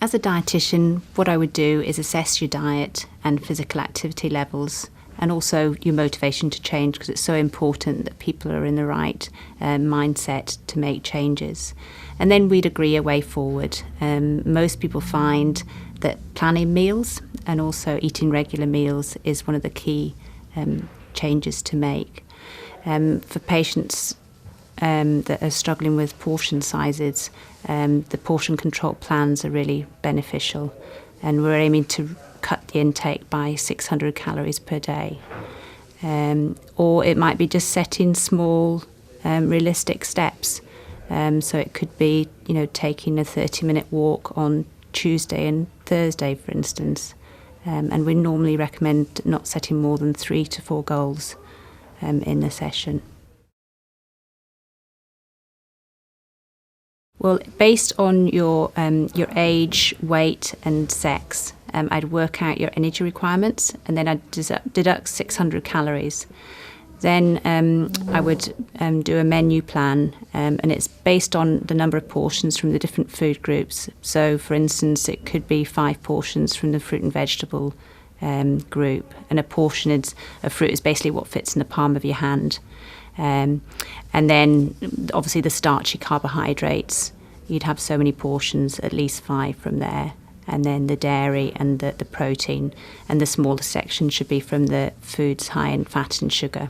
As a dietitian, what I would do is assess your diet and physical activity levels, and also your motivation to change, because it's so important that people are in the right mindset to make changes. And then we'd agree a way forward. Most people find that planning meals and also eating regular meals is one of the key changes to make. For patients that are struggling with portion sizes, the portion control plans are really beneficial, and we're aiming to cut the intake by 600 calories per day. Or it might be just setting small, realistic steps. So it could be, taking a 30-minute walk on Tuesday and Thursday, for instance. And we normally recommend not setting more than 3 to 4 goals in a session. Well, based on your age, weight and sex, I'd work out your energy requirements, and then I'd deduct 600 calories. Then I would do a menu plan, and it's based on the number of portions from the different food groups. So, for instance, it could be 5 portions from the fruit and vegetable group, and a portion of fruit is basically what fits in the palm of your hand. And then obviously the starchy carbohydrates, you'd have so many portions, at least 5 from there. And then the dairy and the protein, and the smaller section should be from the foods high in fat and sugar.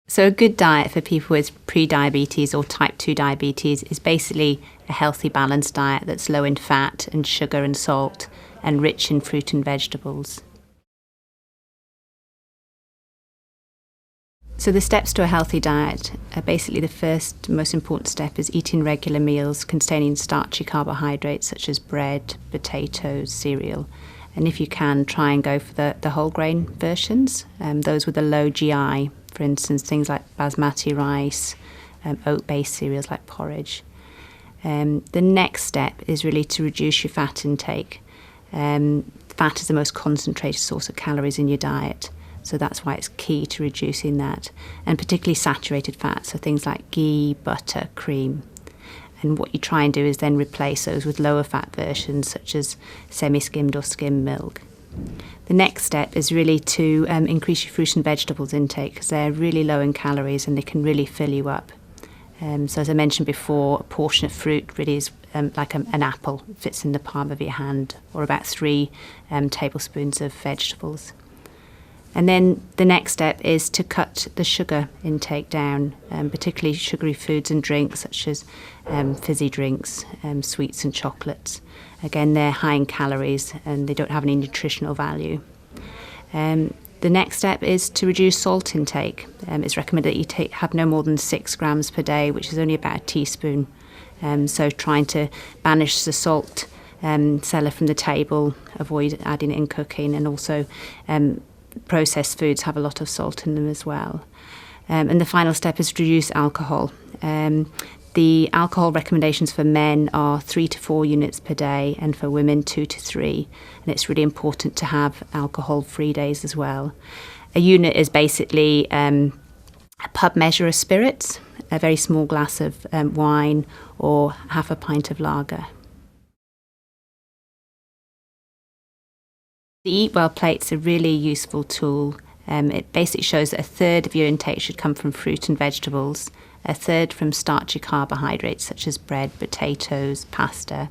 So a good diet for people with prediabetes or type 2 diabetes is basically a healthy, balanced diet that's low in fat and sugar and salt, and rich in fruit and vegetables. So the steps to a healthy diet are basically, the first most important step is eating regular meals containing starchy carbohydrates such as bread, potatoes, cereal. And if you can, try and go for the whole grain versions, those with a low GI, for instance, things like basmati rice, oat-based cereals like porridge. The next step is really to reduce your fat intake. Fat is the most concentrated source of calories in your diet. So that's why it's key to reducing that, and particularly saturated fat, so things like ghee, butter, cream. And what you try and do is then replace those with lower fat versions such as semi-skimmed or skimmed milk. The next step is really to increase your fruit and vegetables intake, because they're really low in calories and they can really fill you up. So as I mentioned before, a portion of fruit really is like an apple, it fits in the palm of your hand, or about 3 tablespoons of vegetables. And then the next step is to cut the sugar intake down, particularly sugary foods and drinks such as fizzy drinks, sweets and chocolates. Again, they're high in calories and they don't have any nutritional value. The next step is to reduce salt intake. It's recommended that you have no more than 6 grams per day, which is only about a teaspoon. So trying to banish the salt cellar from the table, avoid adding it in cooking, and also processed foods have a lot of salt in them as well. And the final step is to reduce alcohol. The alcohol recommendations for men are 3 to 4 units per day, and for women 2 to 3. And it's really important to have alcohol-free days as well. A unit is basically a pub measure of spirits, a very small glass of wine, or half a pint of lager. The Eatwell plate's a really useful tool. It basically shows that a third of your intake should come from fruit and vegetables, a third from starchy carbohydrates such as bread, potatoes, pasta,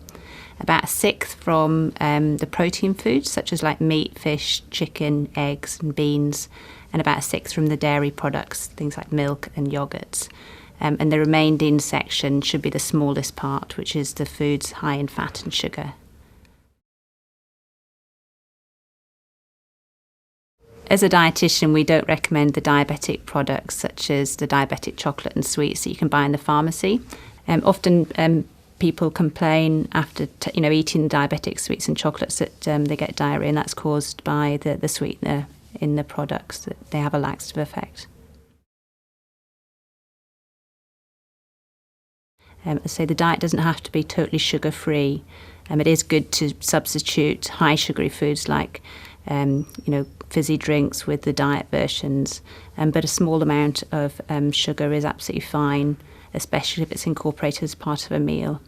about a sixth from the protein foods such as like meat, fish, chicken, eggs and beans, and about a sixth from the dairy products, things like milk and yogurts. And the remaining section should be the smallest part, which is the foods high in fat and sugar. As a dietitian, we don't recommend the diabetic products such as the diabetic chocolate and sweets that you can buy in the pharmacy. Often people complain after eating diabetic sweets and chocolates that they get diarrhea, and that's caused by the sweetener in the products, that they have a laxative effect. So the diet doesn't have to be totally sugar-free. It is good to substitute high sugary foods like fizzy drinks with the diet versions, but a small amount of sugar is absolutely fine. especially if it's incorporated as part of a meal.